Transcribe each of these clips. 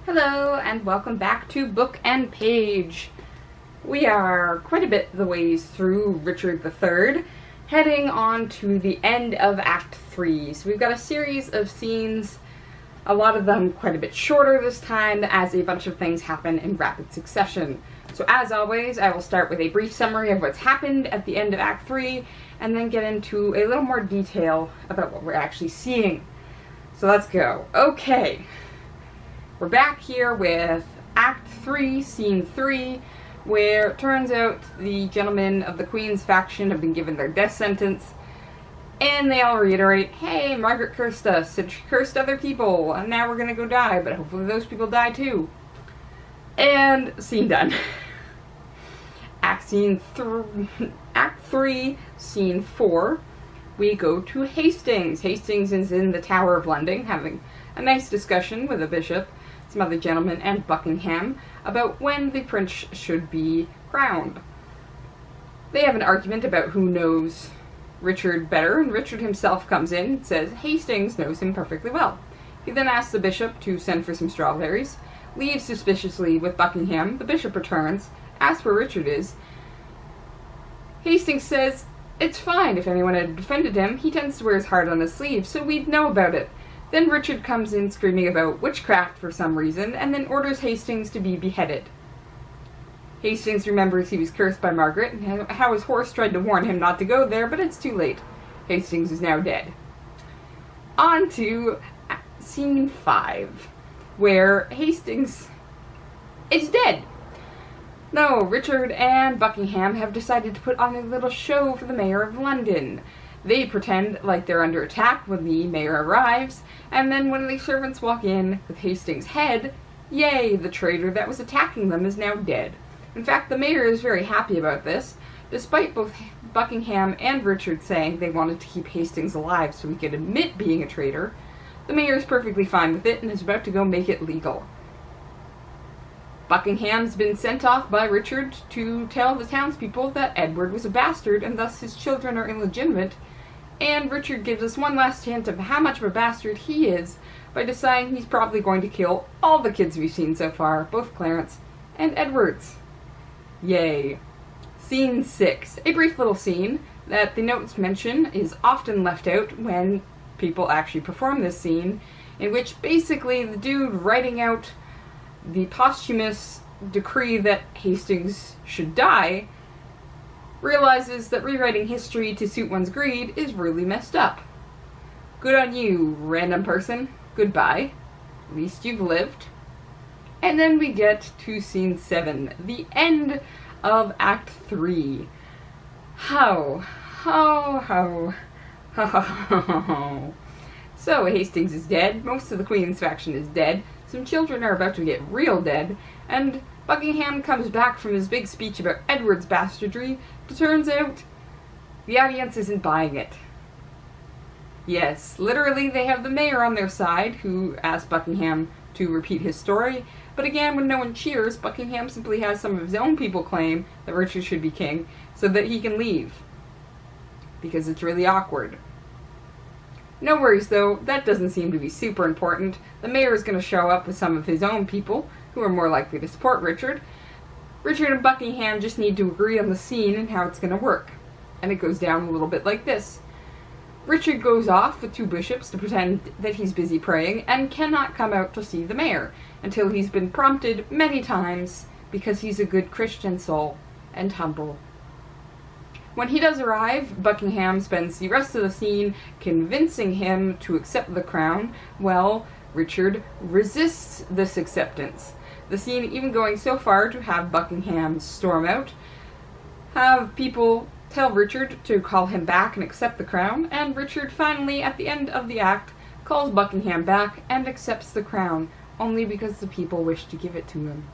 Hello, and welcome back to Book and Page. We are quite a bit the ways through Richard III, heading on to the end of Act 3. So we've got a series of scenes, a lot of them quite a bit shorter this time, as a bunch of things happen in rapid succession. So as always, I will start with a brief summary of what's happened at the end of Act 3, and then get into a little more detail about what we're actually seeing. So let's go. Okay. We're back here with Act 3, Scene 3, where it turns out the gentlemen of the Queen's faction have been given their death sentence, and they all reiterate, hey, Margaret cursed us, and she cursed other people, and now we're gonna go die, but hopefully those people die too. And scene done. Act 3, Scene 4, we go to Hastings. Hastings is in the Tower of London, having a nice discussion with a bishop, some other gentlemen, and Buckingham about when the prince should be crowned. They have an argument about who knows Richard better, and Richard himself comes in and says Hastings knows him perfectly well. He then asks the bishop to send for some strawberries, leaves suspiciously with Buckingham. The bishop returns, asks where Richard is. Hastings says it's fine. If anyone had defended him, he tends to wear his heart on his sleeve, so we'd know about it. Then Richard comes in screaming about witchcraft for some reason, and then orders Hastings to be beheaded. Hastings remembers he was cursed by Margaret, and how his horse tried to warn him not to go there, but it's too late. Hastings is now dead. On to Scene 5, where Hastings is dead. No, Richard and Buckingham have decided to put on a little show for the Mayor of London. They pretend like they're under attack when the mayor arrives, and then when the servants walk in with Hastings' head, yay, the traitor that was attacking them is now dead. In fact, the mayor is very happy about this, despite both Buckingham and Richard saying they wanted to keep Hastings alive so he could admit being a traitor. The mayor is perfectly fine with it and is about to go make it legal. Buckingham's been sent off by Richard to tell the townspeople that Edward was a bastard and thus his children are illegitimate, and Richard gives us one last hint of how much of a bastard he is by deciding he's probably going to kill all the kids we've seen so far, both Clarence and Edward's. Yay. Scene 6. A brief little scene that the notes mention is often left out when people actually perform this scene, in which basically the dude writing out the posthumous decree that Hastings should die realizes that rewriting history to suit one's greed is really messed up. Good on you, random person. Goodbye. At least you've lived. And then we get to Scene 7, the end of Act 3. How. So, Hastings is dead, most of the Queen's faction is dead, some children are about to get real dead, and Buckingham comes back from his big speech about Edward's bastardry. It turns out the audience isn't buying it. Yes, literally they have the mayor on their side, who asked Buckingham to repeat his story, but again, when no one cheers, Buckingham simply has some of his own people claim that Richard should be king, so that he can leave. Because it's really awkward. No worries though, that doesn't seem to be super important. The mayor is going to show up with some of his own people, who are more likely to support Richard. Richard and Buckingham just need to agree on the scene and how it's going to work. And it goes down a little bit like this. Richard goes off with two bishops to pretend that he's busy praying and cannot come out to see the mayor until he's been prompted many times because he's a good Christian soul and humble. When he does arrive, Buckingham spends the rest of the scene convincing him to accept the crown, while Richard resists this acceptance. The scene even going so far to have Buckingham storm out, have people tell Richard to call him back and accept the crown, and Richard finally, at the end of the act, calls Buckingham back and accepts the crown, only because the people wish to give it to him.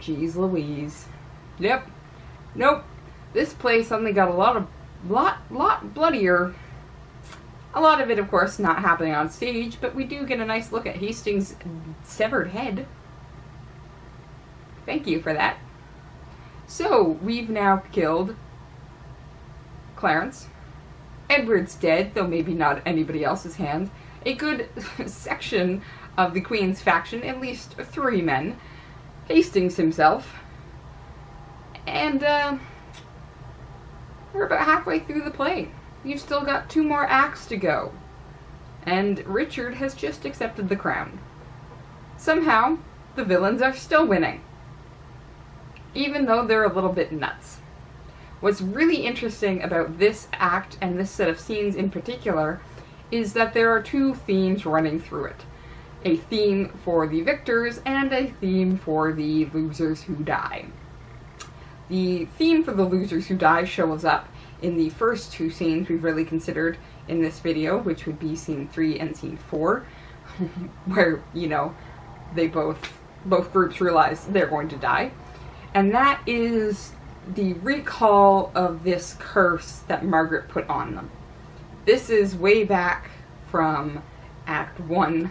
Jeez Louise. Yep. Nope. This play suddenly got a lot bloodier. A lot of it, of course, not happening on stage, but we do get a nice look at Hastings' severed head. Thank you for that. So, we've now killed Clarence. Edward's dead, though maybe not anybody else's hand. a good section of the Queen's faction, at least 3 men, Hastings himself, and we're about halfway through the play. You've still got 2 more acts to go, and Richard has just accepted the crown. Somehow, the villains are still winning, even though they're a little bit nuts. What's really interesting about this act, and this set of scenes in particular, is that there are 2 themes running through it. A theme for the victors, and a theme for the losers who die. The theme for the losers who die shows up in the first 2 scenes we've really considered in this video, which would be scene 3 and scene 4, where, you know, they both groups realize they're going to die. And that is the recall of this curse that Margaret put on them. This is way back from Act 1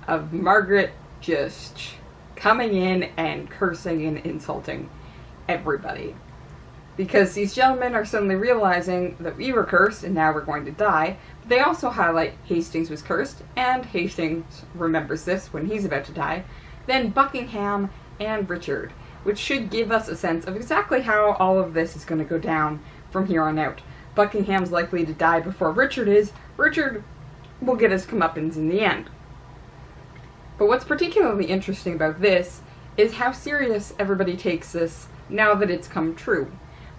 of Margaret just coming in and cursing and insulting everybody. Because these gentlemen are suddenly realizing that we were cursed and now we're going to die. But they also highlight Hastings was cursed, and Hastings remembers this when he's about to die. Then Buckingham and Richard, which should give us a sense of exactly how all of this is going to go down from here on out. Buckingham's likely to die before Richard is. Richard will get his comeuppance in the end. But what's particularly interesting about this is how serious everybody takes this now that it's come true.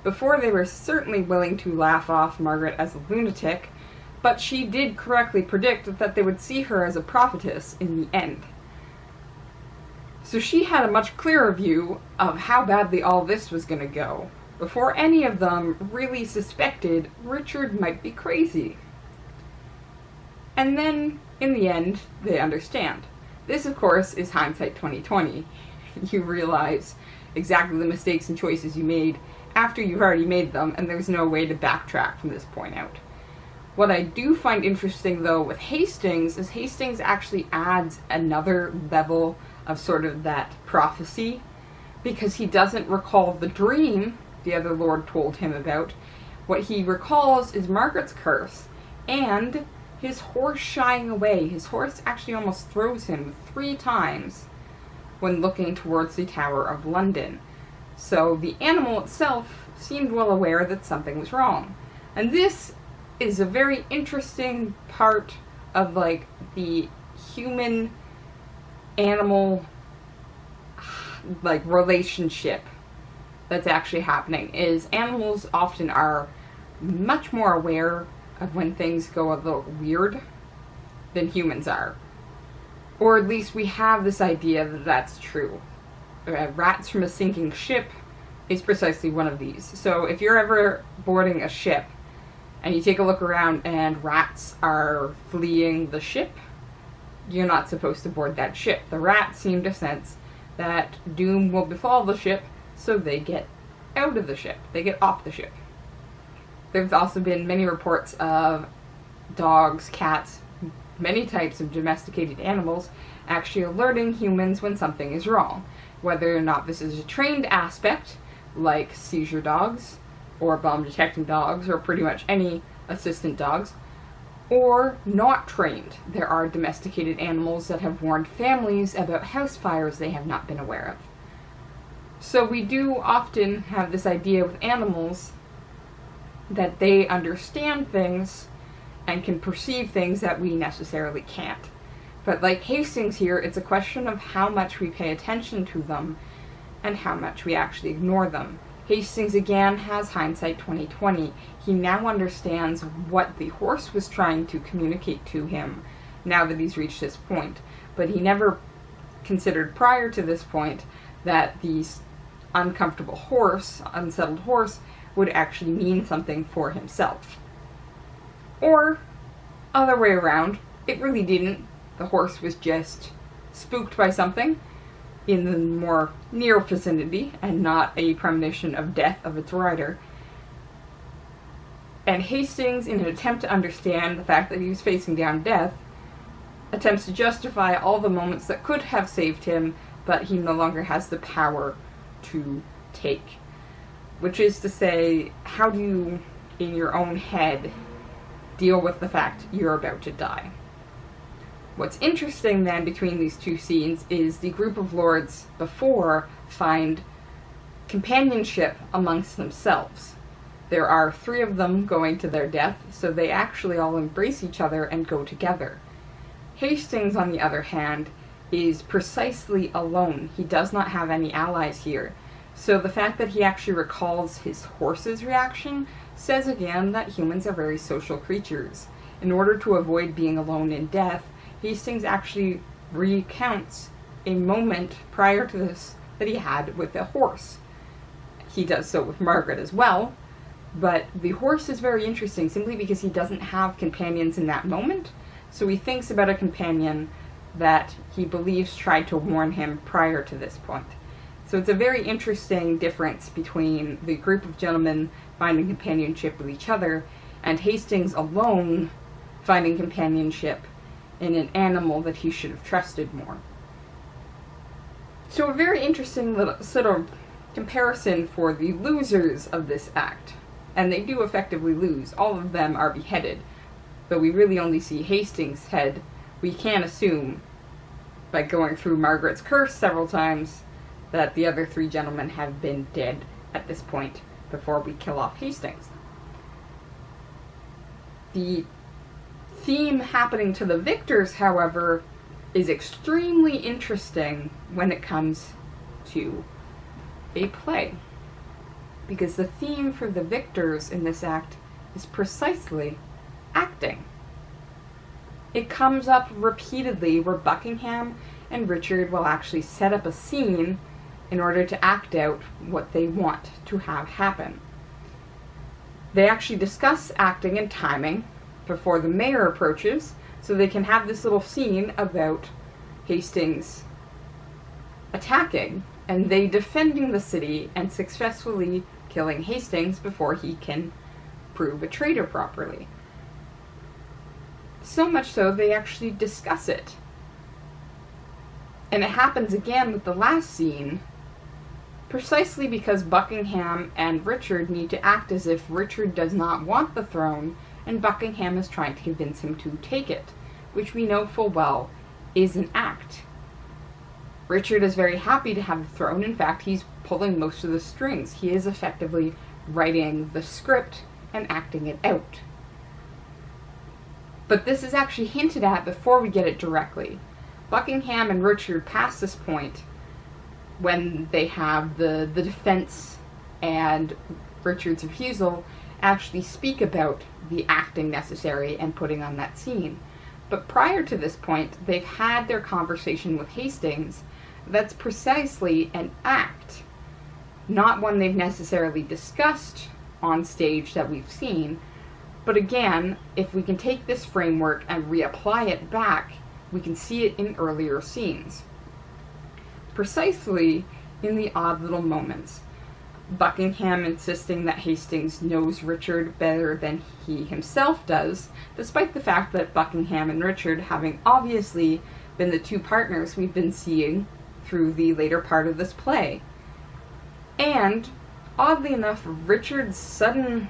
Before, they were certainly willing to laugh off Margaret as a lunatic, but she did correctly predict that they would see her as a prophetess in the end. So she had a much clearer view of how badly all this was going to go, before any of them really suspected Richard might be crazy. And then, in the end, they understand. This, of course, is hindsight 2020. You realize exactly the mistakes and choices you made after you've already made them, and there's no way to backtrack from this point out. What I do find interesting, though, with Hastings, is Hastings actually adds another level of sort of that prophecy, because he doesn't recall the dream the other lord told him about. What he recalls is Margaret's curse, and his horse shying away. His horse actually almost throws him 3 times when looking towards the Tower of London. So the animal itself seemed well aware that something was wrong. And this is a very interesting part of, like, the human-animal, like, relationship that's actually happening. Is animals often are much more aware of when things go a little weird than humans are. Or at least we have this idea that that's true. Rats from a sinking ship is precisely one of these. So if you're ever boarding a ship and you take a look around and rats are fleeing the ship, you're not supposed to board that ship. The rats seem to sense that doom will befall the ship, so they get out of the ship. They get off the ship. There's also been many reports of dogs, cats, many types of domesticated animals actually alerting humans when something is wrong. Whether or not this is a trained aspect, like seizure dogs, or bomb detecting dogs, or pretty much any assistant dogs, or not trained. There are domesticated animals that have warned families about house fires they have not been aware of. So we do often have this idea with animals that they understand things and can perceive things that we necessarily can't. But like Hastings here, it's a question of how much we pay attention to them and how much we actually ignore them. Hastings again has hindsight 2020. He now understands what the horse was trying to communicate to him now that he's reached this point. But he never considered prior to this point that the uncomfortable horse, unsettled horse, would actually mean something for himself. Or, other way around, it really didn't. The horse was just spooked by something in the more near vicinity, and not a premonition of death of its rider. And Hastings, in an attempt to understand the fact that he was facing down death, attempts to justify all the moments that could have saved him, but he no longer has the power to take. Which is to say, how do you, in your own head, deal with the fact you're about to die? What's interesting then between these two scenes is the group of lords before find companionship amongst themselves. There are 3 of them going to their death, so they actually all embrace each other and go together. Hastings, on the other hand, is precisely alone. He does not have any allies here. So the fact that he actually recalls his horse's reaction says again that humans are very social creatures. In order to avoid being alone in death, Hastings actually recounts a moment prior to this that he had with a horse. He does so with Margaret as well, but the horse is very interesting simply because he doesn't have companions in that moment, so he thinks about a companion that he believes tried to warn him prior to this point. So it's a very interesting difference between the group of gentlemen finding companionship with each other and Hastings alone finding companionship in an animal that he should have trusted more. So a very interesting little sort of comparison for the losers of this act. And they do effectively lose. All of them are beheaded. But we really only see Hastings' head. We can assume, by going through Margaret's curse several times, that the other 3 gentlemen have been dead at this point before we kill off Hastings. The theme happening to the victors, however, is extremely interesting when it comes to a play. Because the theme for the victors in this act is precisely acting. It comes up repeatedly where Buckingham and Richard will actually set up a scene in order to act out what they want to have happen. They actually discuss acting and timing before the mayor approaches, so they can have this little scene about Hastings attacking, and they defending the city and successfully killing Hastings before he can prove a traitor properly. So much so, they actually discuss it. And it happens again with the last scene, precisely because Buckingham and Richard need to act as if Richard does not want the throne, and Buckingham is trying to convince him to take it, which we know full well is an act. Richard is very happy to have the throne. In fact, he's pulling most of the strings. He is effectively writing the script and acting it out. But this is actually hinted at before we get it directly. Buckingham and Richard, past this point, when they have the defense and Richard's refusal, actually speak about the acting necessary and putting on that scene. But prior to this point, they've had their conversation with Hastings that's precisely an act, not one they've necessarily discussed on stage that we've seen. But again, if we can take this framework and reapply it back, we can see it in earlier scenes. Precisely in the odd little moments. Buckingham insisting that Hastings knows Richard better than he himself does, despite the fact that Buckingham and Richard having obviously been the 2 partners we've been seeing through the later part of this play. And, oddly enough, Richard's sudden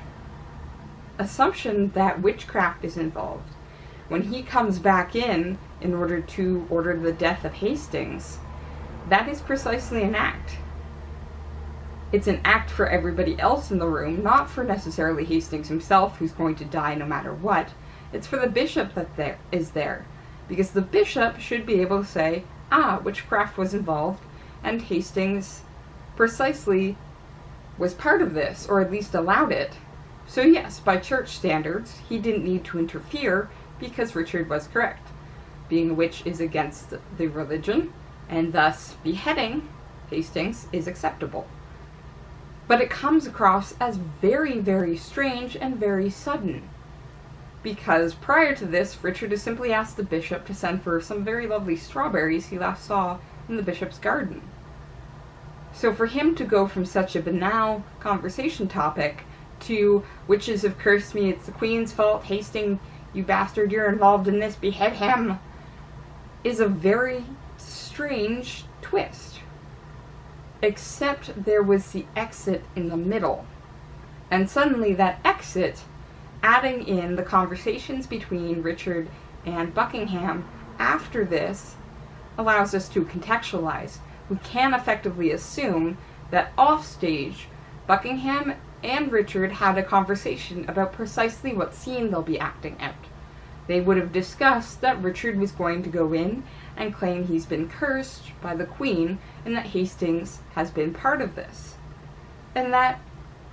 assumption that witchcraft is involved. When he comes back in order to order the death of Hastings, that is precisely an act. It's an act for everybody else in the room, not for necessarily Hastings himself, who's going to die no matter what. It's for the bishop that is there. Because the bishop should be able to say, witchcraft was involved, and Hastings precisely was part of this, or at least allowed it. So yes, by church standards, he didn't need to interfere because Richard was correct. Being a witch is against the religion, and thus beheading Hastings is acceptable. But it comes across as very, very strange and very sudden. Because prior to this, Richard has simply asked the bishop to send for some very lovely strawberries he last saw in the bishop's garden. So for him to go from such a banal conversation topic to, witches have cursed me, it's the Queen's fault, Hastings, you bastard, you're involved in this, behead him, is a very strange twist. Except there was the exit in the middle. And suddenly that exit, adding in the conversations between Richard and Buckingham, after this allows us to contextualize. We can effectively assume that offstage, Buckingham and Richard had a conversation about precisely what scene they'll be acting out. They would have discussed that Richard was going to go in and claim he's been cursed by the Queen and that Hastings has been part of this, and that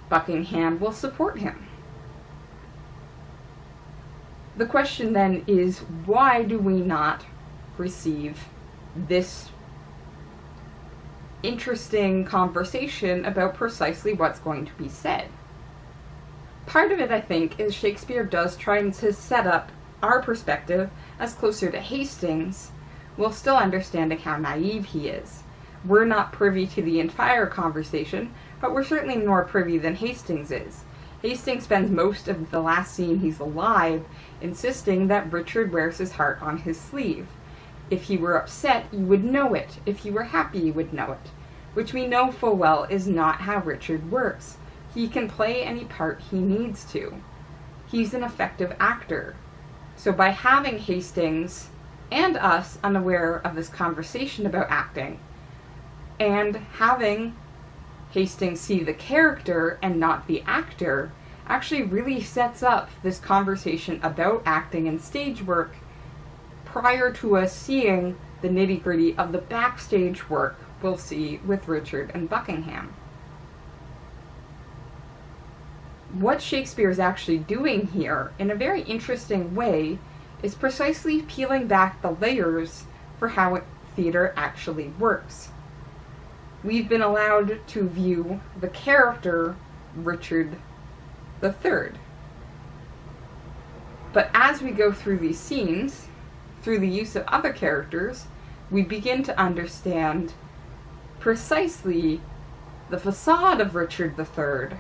Buckingham will support him. The question then is, why do we not receive this interesting conversation about precisely what's going to be said? Part of it, I think, is Shakespeare does try to set up our perspective as closer to Hastings, while still understanding how naive he is. We're not privy to the entire conversation, but we're certainly more privy than Hastings is. Hastings spends most of the last scene he's alive insisting that Richard wears his heart on his sleeve. If he were upset, you would know it. If he were happy, you would know it. Which we know full well is not how Richard works. He can play any part he needs to. He's an effective actor. So by having Hastings and us unaware of this conversation about acting, and having Hastings see the character and not the actor, actually really sets up this conversation about acting and stage work prior to us seeing the nitty-gritty of the backstage work we'll see with Richard and Buckingham. What Shakespeare is actually doing here, in a very interesting way, is precisely peeling back the layers for how theater actually works. We've been allowed to view the character Richard III. But as we go through these scenes, through the use of other characters, we begin to understand precisely the facade of Richard III,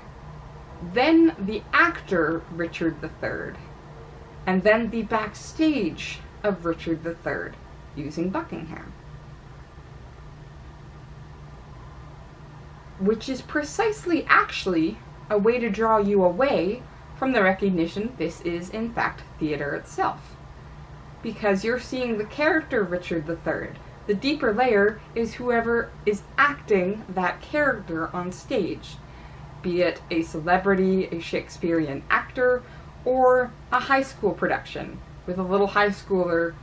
then the actor Richard III, and then the backstage of Richard III using Buckingham. Which is precisely actually a way to draw you away from the recognition this is in fact theater itself. Because you're seeing the character Richard III. The deeper layer is whoever is acting that character on stage, be it a celebrity, a Shakespearean actor, or a high school production with a little high schooler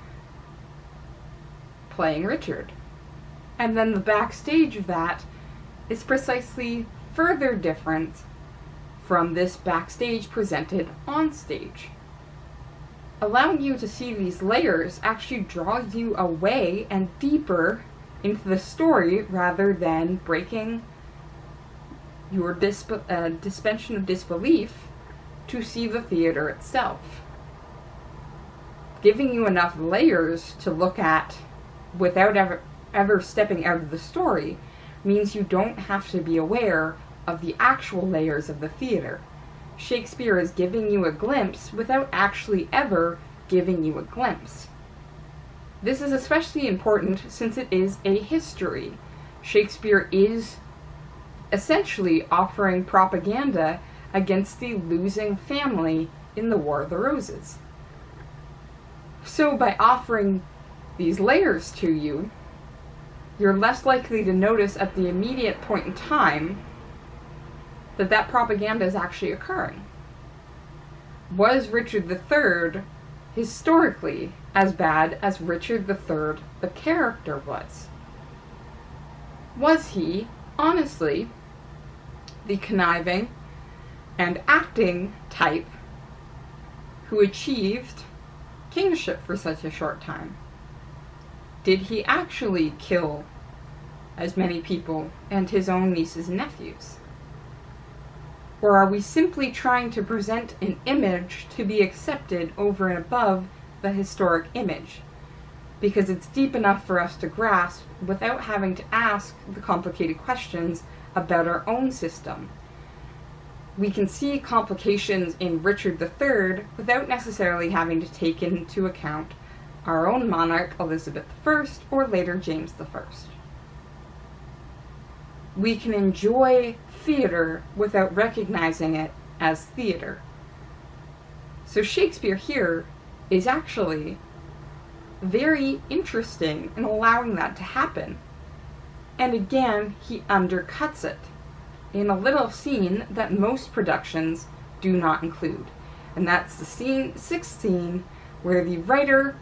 playing Richard. And then the backstage of that is precisely further different from this backstage presented on stage. Allowing you to see these layers actually draws you away and deeper into the story rather than breaking your suspension of disbelief to see the theater itself. Giving you enough layers to look at without ever stepping out of the story means you don't have to be aware of the actual layers of the theater. Shakespeare is giving you a glimpse without actually ever giving you a glimpse. This is especially important since it is a history. Shakespeare is essentially offering propaganda against the losing family in the War of the Roses. So by offering these layers to you, you're less likely to notice at the immediate point in time that propaganda is actually occurring. Was Richard III historically as bad as Richard III, the character, was? Was he, honestly, the conniving and acting type who achieved kingship for such a short time? Did he actually kill as many people and his own nieces and nephews? Or are we simply trying to present an image to be accepted over and above the historic image, because it's deep enough for us to grasp without having to ask the complicated questions about our own system? We can see complications in Richard III without necessarily having to take into account our own monarch, Elizabeth I, or later James I. We can enjoy theater without recognizing it as theater. So Shakespeare here is actually very interesting in allowing that to happen. And again, he undercuts it in a little scene that most productions do not include. And that's the sixth scene, where the writer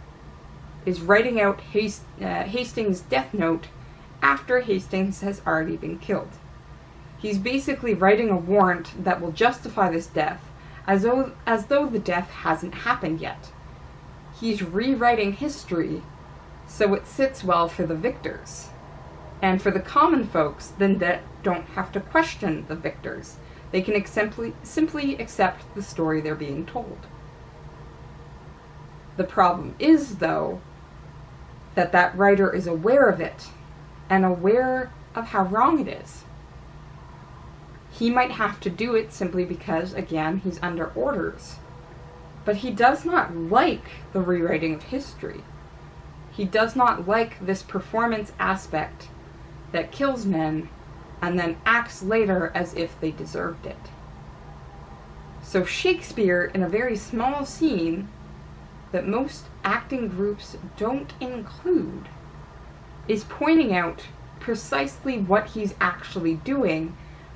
is writing out Hastings' death note after Hastings has already been killed. He's basically writing a warrant that will justify this death, as though the death hasn't happened yet. He's rewriting history so it sits well for the victors. And for the common folks, then that don't have to question the victors. They can simply accept the story they're being told. The problem is, though, that writer is aware of it, and aware of how wrong it is. He might have to do it simply because, again, he's under orders. But he does not like the rewriting of history. He does not like this performance aspect that kills men and then acts later as if they deserved it. So Shakespeare, in a very small scene that most acting groups don't include, is pointing out precisely what he's actually doing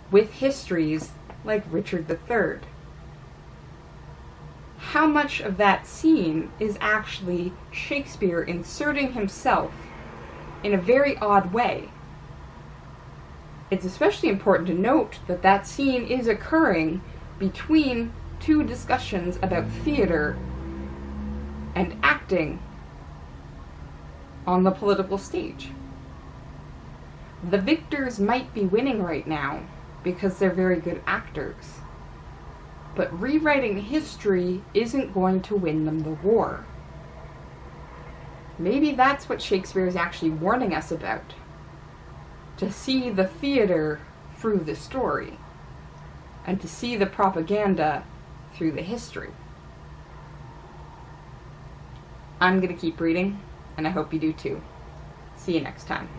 with histories like Richard III. How much of that scene is actually Shakespeare inserting himself in a very odd way? It's especially important to note that that scene is occurring between two discussions about theater and acting on the political stage. The victors might be winning right now because they're very good actors, but rewriting history isn't going to win them the war. Maybe that's what Shakespeare is actually warning us about. To see the theater through the story, and to see the propaganda through the history. I'm going to keep reading, and I hope you do too. See you next time.